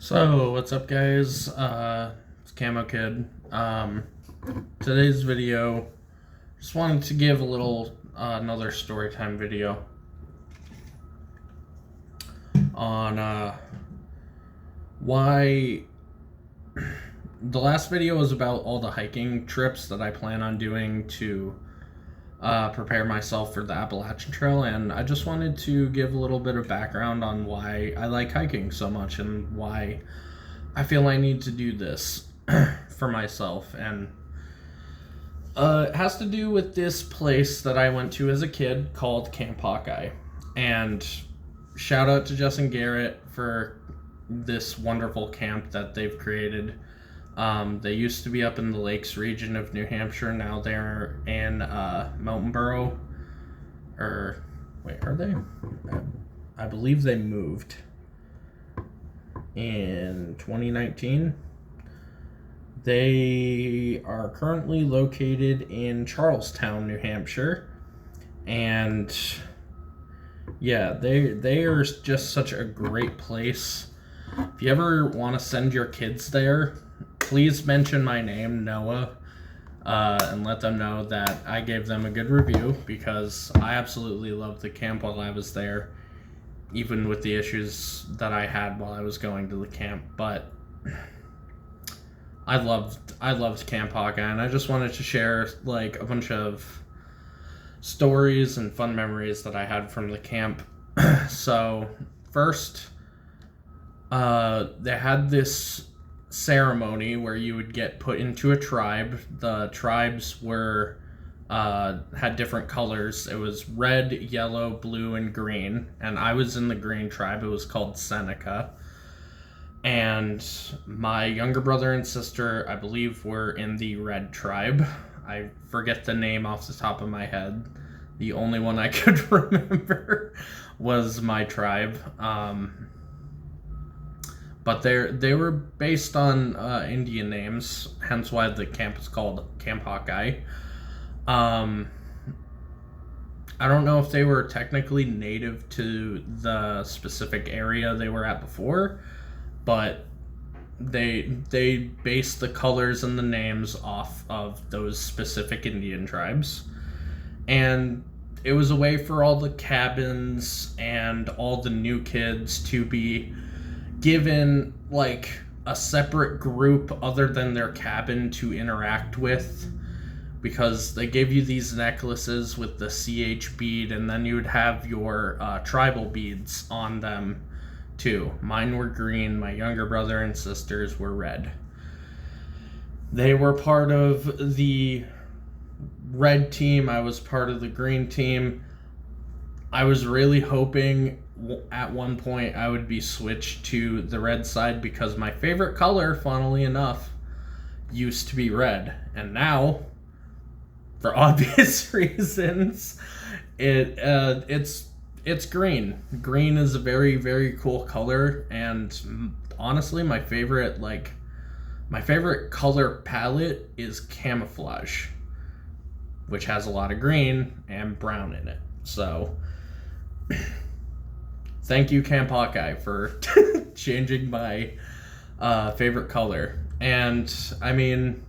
So, what's up, guys? It's Camo Kid. Today's video, just wanted to give a little another story time video on why the last video was about all the hiking trips that I plan on doing to prepare myself for the Appalachian Trail, and I just wanted to give a little bit of background on why I like hiking so much and why I feel I need to do this for myself. And it has to do with this place that I went to as a kid called Camp Hawkeye. And shout out to Justin Garrett for this wonderful camp that they've created. They used to be up in the Lakes region of New Hampshire. Now they're in Mountainboro. Or, wait, are they? I believe they moved in 2019. They are currently located in Charlestown, New Hampshire. And yeah, they are just such a great place. If you ever want to send your kids there, please mention my name, Noah, and let them know that I gave them a good review, because I absolutely loved the camp while I was there, even with the issues that I had while I was going to the camp. But I loved Camp Hawkeye, and I just wanted to share like a bunch of stories and fun memories that I had from the camp. So first, they had this ceremony where you would get put into a tribe. The tribes were had different colors. It was red, yellow, blue, and green, and I was in the green tribe. It was called Seneca. And my younger brother and sister, I believe, were in the red tribe. I forget the name off the top of my head. The only one I could remember was my tribe. But they were based on Indian names, hence why the camp is called Camp Hawkeye. I don't know if they were technically native to the specific area they were at before, but they based the colors and the names off of those specific Indian tribes. And it was a way for all the cabins and all the new kids to be given like a separate group other than their cabin to interact with, because they gave you these necklaces with the CH bead, and then you would have your tribal beads on them too. Mine were green, my younger brother and sisters were red. They were part of the red team, I was part of the green team. I was really hoping at one point I would be switched to the red side, because my favorite color, funnily enough, used to be red. And now, for obvious reasons, it's green. Green is a very, very cool color, and honestly, my favorite color palette is camouflage, which has a lot of green and brown in it. So thank you, Camp Hawkeye, for changing my favorite color. And I mean,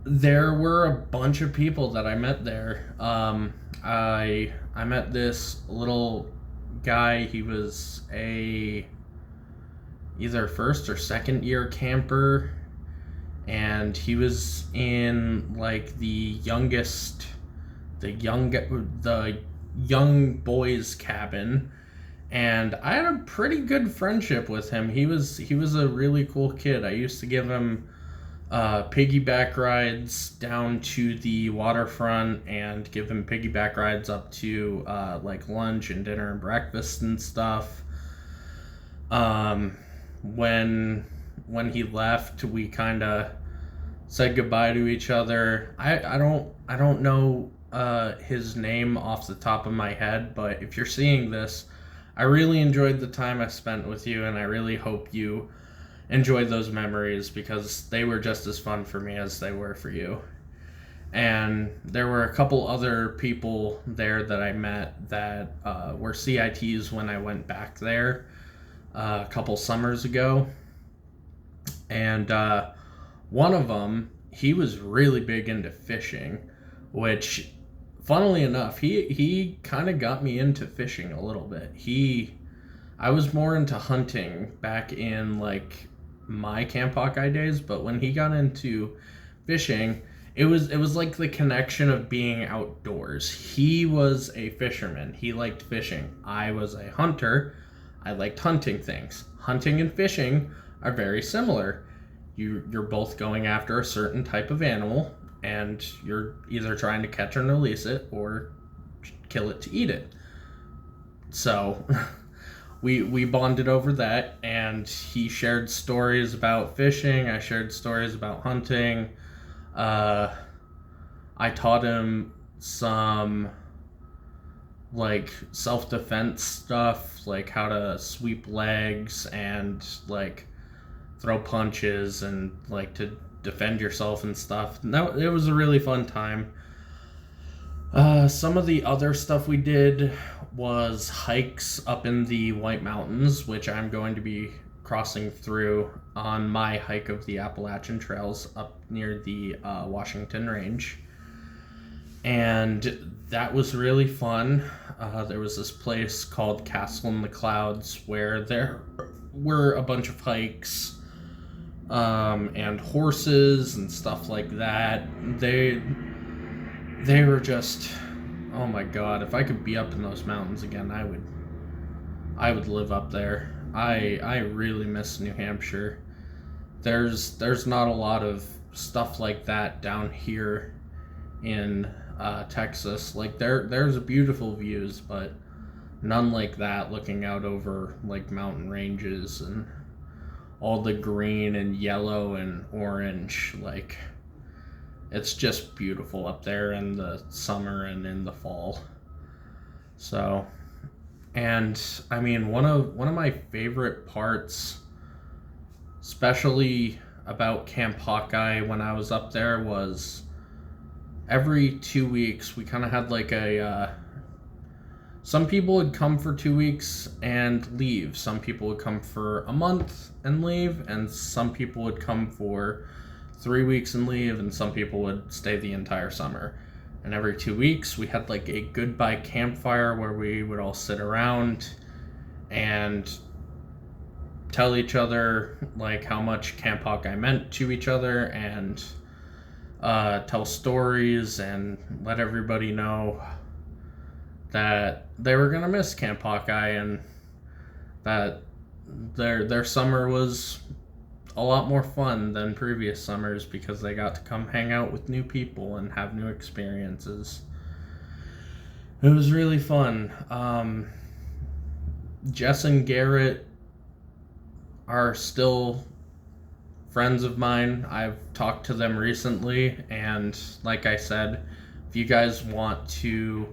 there were a bunch of people that I met there. I met this little guy. He was either first or second year camper, and he was in like the young boys cabin, and I had a pretty good friendship with him. He was a really cool kid. I used to give him piggyback rides down to the waterfront, and give him piggyback rides up to like lunch and dinner and breakfast and stuff. When he left, we kind of said goodbye to each other. I don't know his name off the top of my head, but if you're seeing this, I really enjoyed the time I spent with you, and I really hope you enjoyed those memories, because they were just as fun for me as they were for you. And there were a couple other people there that I met that were CITs when I went back there. a couple summers ago, and one of them, he was really big into fishing, which, funnily enough, he kind of got me into fishing a little bit. I was more into hunting back in like my Camp Hawkeye days, but when he got into fishing, it was like the connection of being outdoors. He was a fisherman. He liked fishing. I was a hunter. I liked hunting things. Hunting and fishing are very similar. You're both going after a certain type of animal, and you're either trying to catch and release it or kill it to eat it. So we bonded over that, and he shared stories about fishing. I shared stories about hunting. I taught him some like self-defense stuff, like how to sweep legs and like throw punches and like to defend yourself and stuff. And it was a really fun time. Some of the other stuff we did was hikes up in the White Mountains, which I'm going to be crossing through on my hike of the Appalachian Trails up near the Washington Range. And that was really fun. There was this place called Castle in the Clouds where there were a bunch of hikes and horses and stuff like that. They were just, oh my god, if I could be up in those mountains again, I would live up there. I really miss New Hampshire. There's not a lot of stuff like that down here in Texas. Like there's beautiful views, but none like that, looking out over like mountain ranges and all the green and yellow and orange. Like, it's just beautiful up there in the summer and in the fall. So, and I mean, one of my favorite parts, especially about Camp Hawkeye when I was up there, was every 2 weeks we kind of had like some people would come for 2 weeks and leave. Some people would come for a month and leave, and some people would come for 3 weeks and leave, and some people would stay the entire summer. And every 2 weeks we had like a goodbye campfire where we would all sit around and tell each other like how much Camp Hawkeye meant to each other, and tell stories and let everybody know that they were gonna miss Camp Hawkeye, and that their summer was a lot more fun than previous summers because they got to come hang out with new people and have new experiences. It was really fun. Jess and Garrett are still friends of mine. I've talked to them recently, and like I said, if you guys want to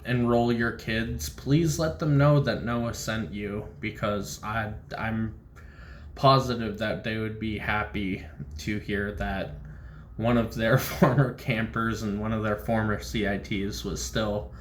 enroll your kids, please let them know that Noah sent you, because I'm positive that they would be happy to hear that one of their former campers and one of their former CITs was still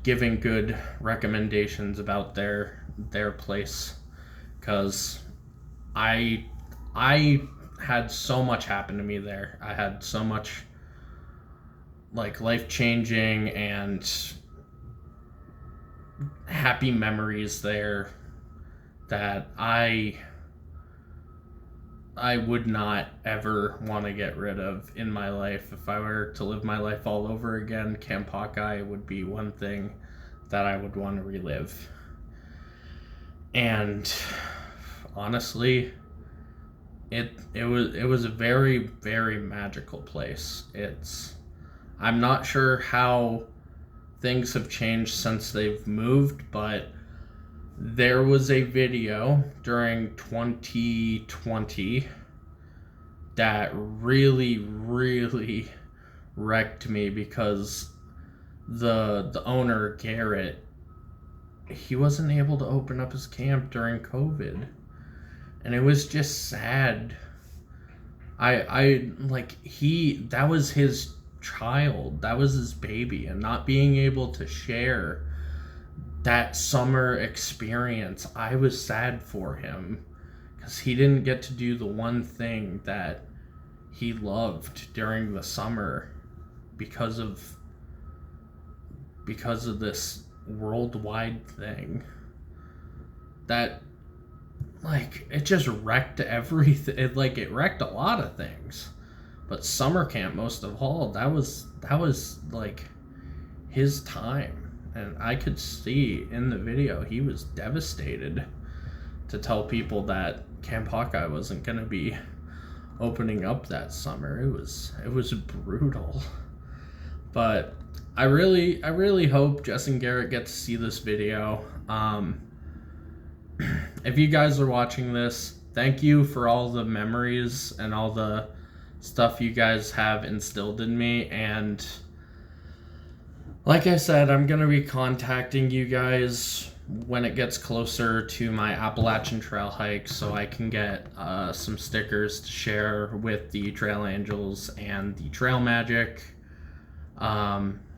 giving good recommendations about their place, because I had so much happen to me there. I had so much like life-changing and happy memories there that I would not ever want to get rid of in my life. If I were to live my life all over again, Camp Hawkeye would be one thing that I would want to relive. And honestly, it was a very, very magical place. I'm not sure how things have changed since they've moved, but there was a video during 2020 that really, really wrecked me, because the owner, Garrett, he wasn't able to open up his camp during COVID. And it was just sad. That was his child, that was his baby, and not being able to share that summer experience, I was sad for him because he didn't get to do the one thing that he loved during the summer because of this worldwide thing that, like, it just wrecked everything. It wrecked a lot of things, but summer camp most of all, that was like his time, and I could see in the video he was devastated to tell people that Camp Hawkeye wasn't going to be opening up that summer. It was brutal. But I really hope Jess and Garrett get to see this video. If you guys are watching this, thank you for all the memories and all the stuff you guys have instilled in me. And like I said, I'm going to be contacting you guys when it gets closer to my Appalachian Trail hike so I can get some stickers to share with the Trail Angels and the Trail Magic,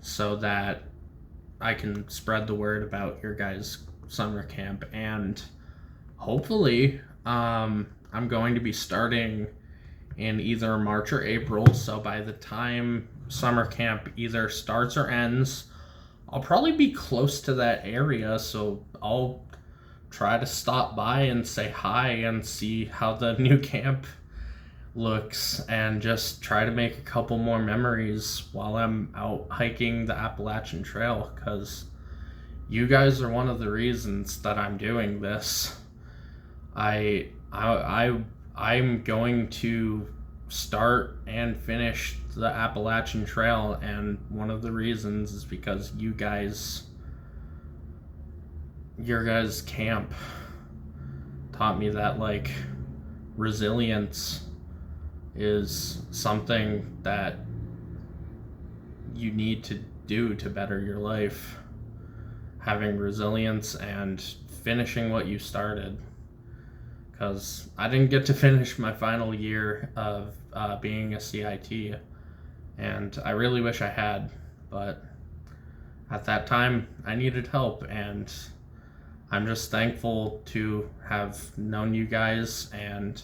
so that I can spread the word about your guys' summer camp. And hopefully I'm going to be starting in either March or April, so by the time summer camp either starts or ends, I'll probably be close to that area, so I'll try to stop by and say hi and see how the new camp looks, and just try to make a couple more memories while I'm out hiking the Appalachian Trail, because you guys are one of the reasons that I'm doing this. I'm going to start and finish the Appalachian Trail, and one of the reasons is because your guys' camp taught me that, like, resilience is something that you need to do to better your life. Having resilience and finishing what you started. Because I didn't get to finish my final year of being a CIT, and I really wish I had, but at that time I needed help, and I'm just thankful to have known you guys and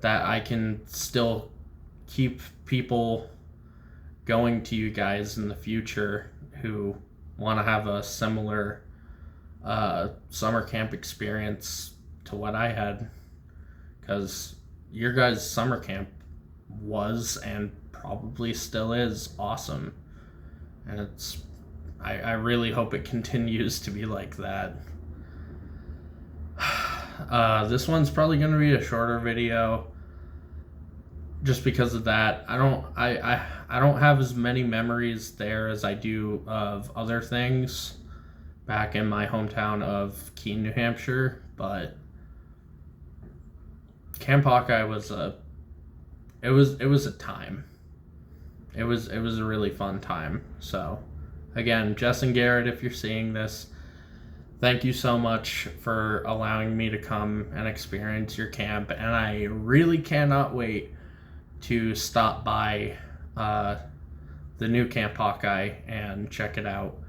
that I can still keep people going to you guys in the future who want to have a similar summer camp experience to what I had, because your guys' summer camp was and probably still is awesome, and I really hope it continues to be like that. This one's probably going to be a shorter video just because of that. I don't have as many memories there as I do of other things back in my hometown of Keene, New Hampshire, but Camp Hawkeye was a time. It was a really fun time. So again, Jess and Garrett, if you're seeing this, thank you so much for allowing me to come and experience your camp, and I really cannot wait to stop by the new Camp Hawkeye and check it out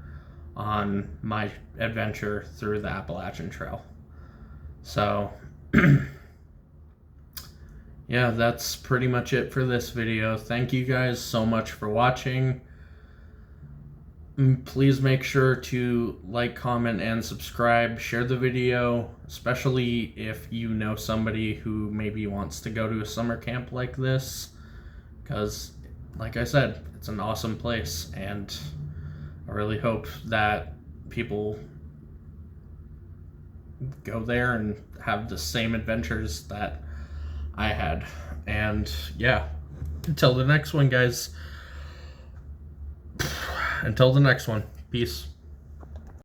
on my adventure through the Appalachian Trail. So yeah, that's pretty much it for this video. Thank you guys so much for watching. Please make sure to like, comment, and subscribe. Share the video, especially if you know somebody who maybe wants to go to a summer camp like this, because like I said, it's an awesome place, and I really hope that people go there and have the same adventures that I had. And yeah, until the next one, guys. Until the next one, peace.